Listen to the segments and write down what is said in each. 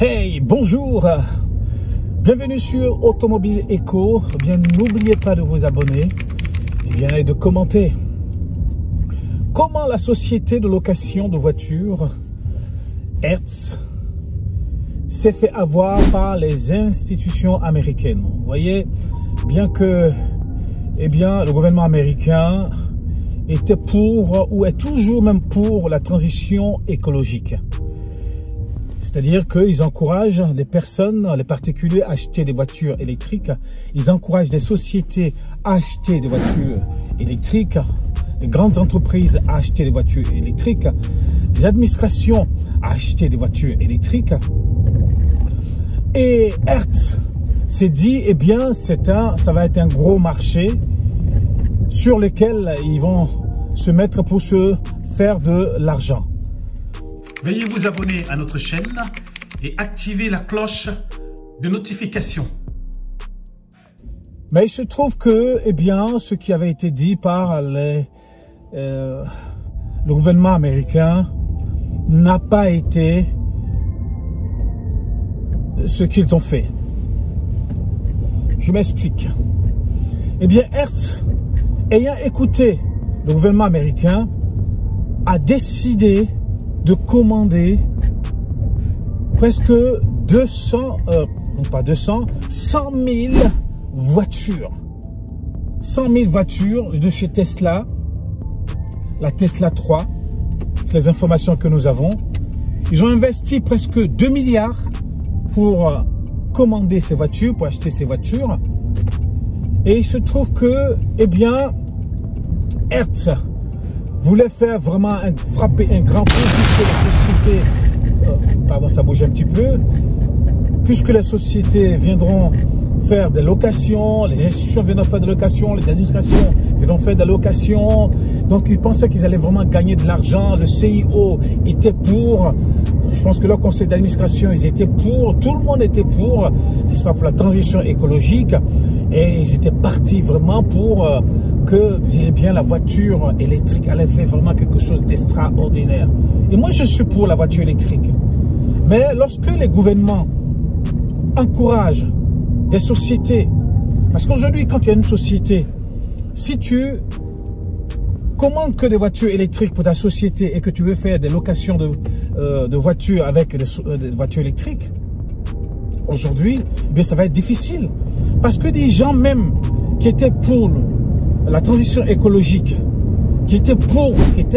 Hey, bonjour, bienvenue sur Automobile Echo. Eh bien, n'oubliez pas de vous abonner et de commenter. Comment la société de location de voitures Hertz s'est fait avoir par les institutions américaines. Vous voyez, bien que le gouvernement américain était pour, ou est toujours même pour, la transition écologique. C'est-à-dire qu'ils encouragent les personnes, les particuliers à acheter des voitures électriques. Ils encouragent des sociétés à acheter des voitures électriques, les grandes entreprises à acheter des voitures électriques, les administrations à acheter des voitures électriques. Et Hertz s'est dit, eh bien, ça va être un gros marché sur lequel ils vont se mettre pour se faire de l'argent. Veuillez vous abonner à notre chaîne et activer la cloche de notification. Mais il se trouve que, eh bien, ce qui avait été dit par le gouvernement américain n'a pas été ce qu'ils ont fait. Je m'explique. Eh bien, Hertz, ayant écouté le gouvernement américain, a décidé de commander presque 100 000 voitures. 100 000 voitures de chez Tesla, la Tesla 3, c'est les informations que nous avons. Ils ont investi presque 2 milliards pour commander ces voitures, pour acheter ces voitures. Et il se trouve que, eh bien, Hertz voulait faire vraiment frapper un grand coup puisque les sociétés, pardon, ça bouge un petit peu, puisque les sociétés viendront faire des locations, les institutions viendront faire des locations, les administrations viendront faire des locations. Donc ils pensaient qu'ils allaient vraiment gagner de l'argent. Le CIO était pour, je pense que leur conseil d'administration, ils étaient pour, tout le monde était pour, n'est-ce pas, pour la transition écologique. Et ils étaient partis vraiment pour que, eh bien, la voiture électrique allait faire vraiment quelque chose d'extraordinaire. Et moi, je suis pour la voiture électrique. Mais lorsque les gouvernements encouragent des sociétés, parce qu'aujourd'hui, quand il y a une société, si tu commandes que des voitures électriques pour ta société et que tu veux faire des locations de voitures avec des voitures électriques, aujourd'hui, eh bien, ça va être difficile. Parce que des gens même qui étaient pour la transition écologique, qui étaient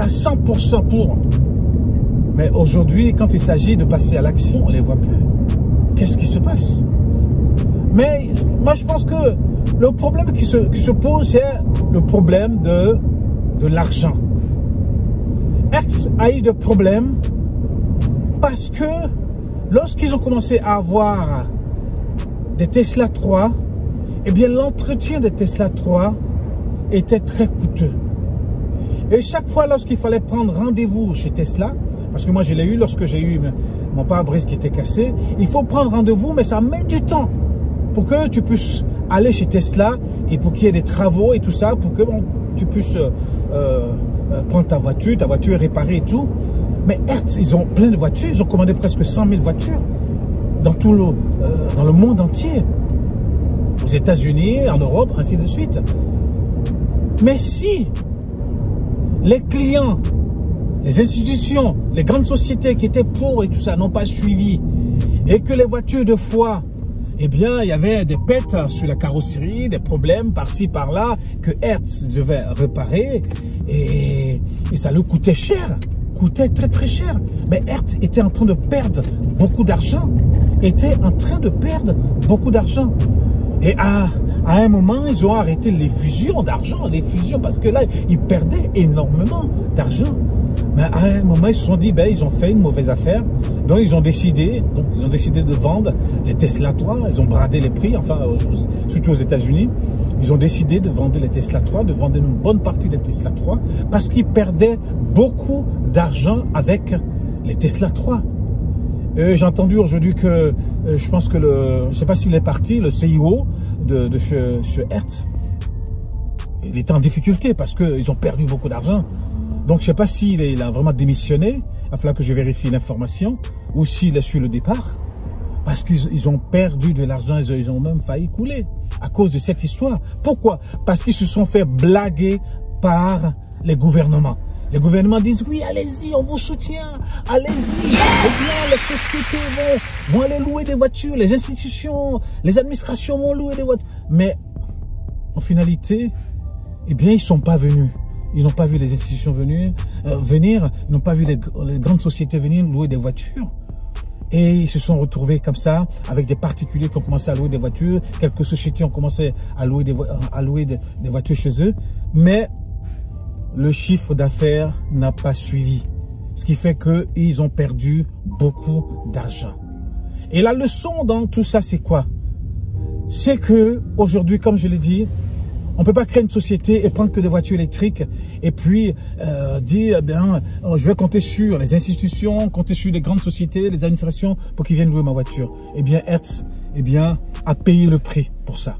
à 100% pour, mais aujourd'hui, quand il s'agit de passer à l'action, on ne les voit plus. Qu'est-ce qui se passe? Mais moi, je pense que le problème qui se pose, c'est le problème de l'argent. Hertz a eu des problèmes parce que lorsqu'ils ont commencé à avoir des Tesla 3, eh bien, l'entretien des Tesla 3 était très coûteux. Et chaque fois, lorsqu'il fallait prendre rendez-vous chez Tesla, parce que moi, je l'ai eu lorsque j'ai eu mon pare-brise qui était cassé, il faut prendre rendez-vous, mais ça met du temps pour que tu puisses aller chez Tesla et pour qu'il y ait des travaux et tout ça, pour que tu puisses prendre ta voiture réparée et tout. Mais Hertz, ils ont plein de voitures, ils ont commandé presque 100 000 voitures dans le monde entier. Aux États-Unis, en Europe, ainsi de suite. Mais si les clients, les institutions, les grandes sociétés qui étaient pour et tout ça n'ont pas suivi, et que les voitures de fois, eh bien, il y avait des pètes sur la carrosserie, des problèmes par-ci, par-là, que Hertz devait réparer, et ça lui coûtait cher, coûtait très très cher. Mais Hertz était en train de perdre beaucoup d'argent, Et à un moment, ils ont arrêté les fusions d'argent, parce que là, ils perdaient énormément d'argent. Mais à un moment, ils se sont dit, ben, ils ont fait une mauvaise affaire. Donc, ils ont décidé de vendre les Tesla 3. Ils ont bradé les prix, enfin, surtout aux États-Unis. Ils ont décidé de vendre les Tesla 3, de vendre une bonne partie des Tesla 3, parce qu'ils perdaient beaucoup d'argent avec les Tesla 3. J'ai entendu aujourd'hui que, je pense que je ne sais pas s'il est parti, le CIO de chez Hertz, il était en difficulté parce qu'ils ont perdu beaucoup d'argent. Donc, je ne sais pas s'il a vraiment démissionné. Il va falloir que je vérifie l'information ou s'il est sur le départ. parce qu'ils ont perdu de l'argent, ils ont même failli couler à cause de cette histoire. Pourquoi? Parce qu'ils se sont fait blaguer par les gouvernements. Les gouvernements disent, oui, allez-y, on vous soutient, allez-y. Eh bien, les sociétés vont aller louer des voitures, les institutions, les administrations vont louer des voitures. Mais, en finalité, eh bien, ils ne sont pas venus. Ils n'ont pas vu les institutions venir, ils n'ont pas vu les grandes sociétés venir louer des voitures. Et ils se sont retrouvés comme ça, avec des particuliers qui ont commencé à louer des voitures. Quelques sociétés ont commencé à louer des voitures chez eux. Mais le chiffre d'affaires n'a pas suivi. Ce qui fait qu'ils ont perdu beaucoup d'argent. Et la leçon dans tout ça, c'est quoi? C'est que aujourd'hui, comme je l'ai dit, on ne peut pas créer une société et prendre que des voitures électriques et puis dire, eh bien, je vais compter sur les institutions, compter sur les grandes sociétés, les administrations pour qu'ils viennent louer ma voiture. Eh bien, Hertz, eh bien, a payé le prix pour ça.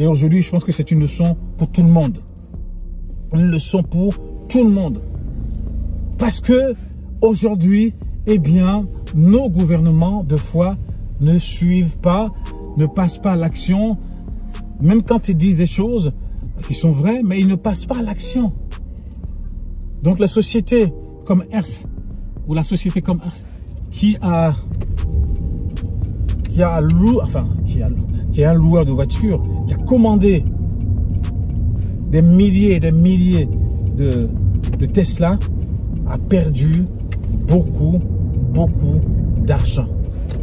Et aujourd'hui, je pense que c'est une leçon pour tout le monde. Une leçon pour tout le monde. Parce que aujourd'hui, eh bien, nos gouvernements, de fois, ne suivent pas, ne passent pas à l'action. Même quand ils disent des choses qui sont vraies, mais ils ne passent pas à l'action. Donc la société comme Hertz, ou la société comme Hertz, qui a un loueur de voitures, qui a commandé des milliers et des milliers de Tesla, a perdu beaucoup d'argent.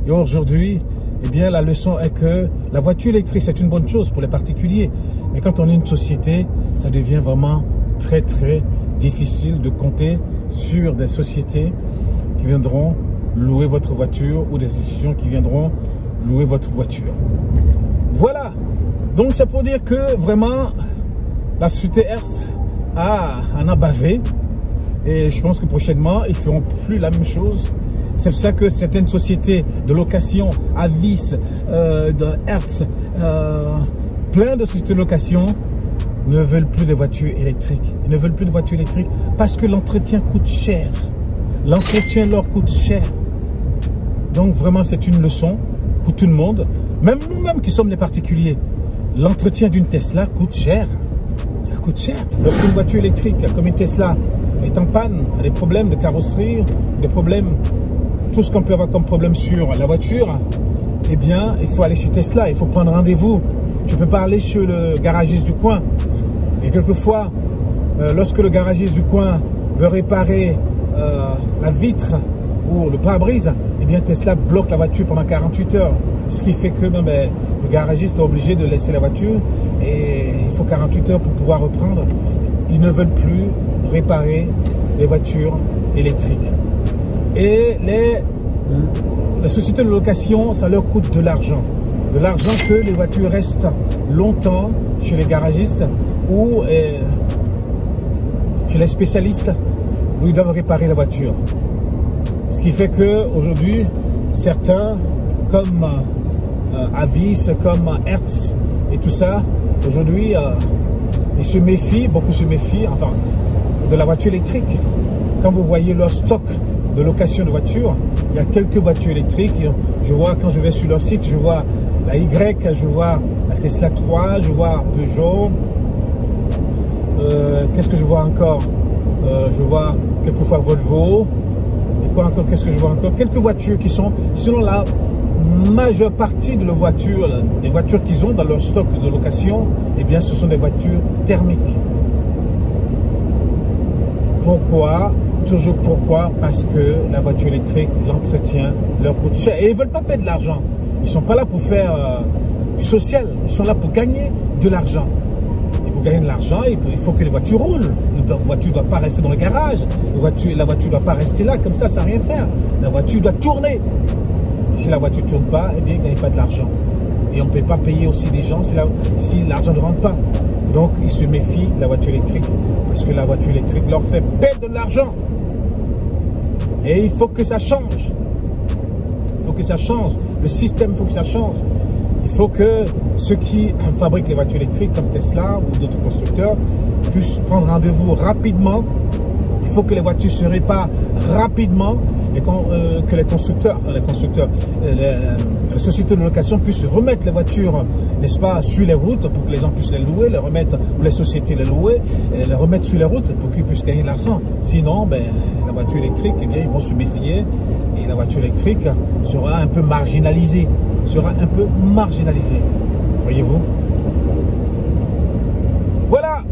Et aujourd'hui, eh bien, la leçon est que la voiture électrique, c'est une bonne chose pour les particuliers. Mais quand on est une société, ça devient vraiment très difficile de compter sur des sociétés qui viendront louer votre voiture ou des institutions qui viendront louer votre voiture. Voilà. Donc, c'est pour dire que vraiment, la société Hertz en a bavé. Et je pense que prochainement, ils ne feront plus la même chose. C'est pour ça que certaines sociétés de location, Avis, de Hertz, plein de sociétés de location ne veulent plus de voitures électriques. Ils ne veulent plus de voitures électriques parce que l'entretien coûte cher. L'entretien leur coûte cher. Donc vraiment, c'est une leçon pour tout le monde. Même nous-mêmes qui sommes des particuliers, l'entretien d'une Tesla coûte cher. Ça coûte cher. Lorsqu'une voiture électrique comme une Tesla est en panne, a des problèmes de carrosserie, des problèmes, tout ce qu'on peut avoir comme problème sur la voiture, eh bien, il faut aller chez Tesla, il faut prendre rendez-vous. Tu ne peux pas aller chez le garagiste du coin. Et quelquefois, lorsque le garagiste du coin veut réparer la vitre ou le pare-brise, eh bien, Tesla bloque la voiture pendant 48 heures. Ce qui fait que le garagiste est obligé de laisser la voiture et il faut 48 heures pour pouvoir reprendre. Ils ne veulent plus réparer les voitures électriques. Et les sociétés de location, ça leur coûte de l'argent. De l'argent que les voitures restent longtemps chez les garagistes ou chez les spécialistes où ils doivent réparer la voiture. Ce qui fait qu'aujourd'hui, certains, comme Avis, comme Hertz et tout ça, aujourd'hui, ils se méfient, beaucoup se méfient, enfin, de la voiture électrique. Quand vous voyez leur stock de location de voitures, il y a quelques voitures électriques. Je vois, quand je vais sur leur site, je vois la Y, je vois la Tesla 3, je vois Peugeot. Qu'est-ce que je vois encore? Je vois quelquefois Volvo. Et quoi encore? Qu'est-ce que je vois encore? Quelques voitures qui sont, selon la majeure partie de leurs voitures, des voitures qu'ils ont dans leur stock de location, eh bien, ce sont des voitures thermiques. Pourquoi? Toujours pourquoi? Parce que la voiture électrique, l'entretien leur coûte cher. Et ils ne veulent pas payer de l'argent. Ils ne sont pas là pour faire du social. Ils sont là pour gagner de l'argent. Et pour gagner de l'argent, il faut que les voitures roulent. La voiture ne doit pas rester dans le garage. La voiture ne doit pas rester là comme ça, sans rien faire. La voiture doit tourner. Et si la voiture ne tourne pas, eh bien, ils ne gagnent pas de l'argent. Et on ne peut pas payer aussi des gens si l'argent ne rentre pas. Donc, ils se méfient de la voiture électrique. Parce que la voiture électrique leur fait perdre de l'argent. Et il faut que ça change. Il faut que ça change. Le système, il faut que ça change. Il faut que ceux qui fabriquent les voitures électriques, comme Tesla ou d'autres constructeurs, puissent prendre rendez-vous rapidement. Il faut que les voitures se réparent rapidement. et que les constructeurs, les sociétés de location puissent remettre les voitures, n'est-ce pas, sur les routes pour que les gens puissent les louer, les remettre, ou les sociétés les louer, et les remettre sur les routes pour qu'ils puissent gagner de l'argent. Sinon, ben, la voiture électrique, eh bien, ils vont se méfier et la voiture électrique sera un peu marginalisée. Voyez-vous? Voilà.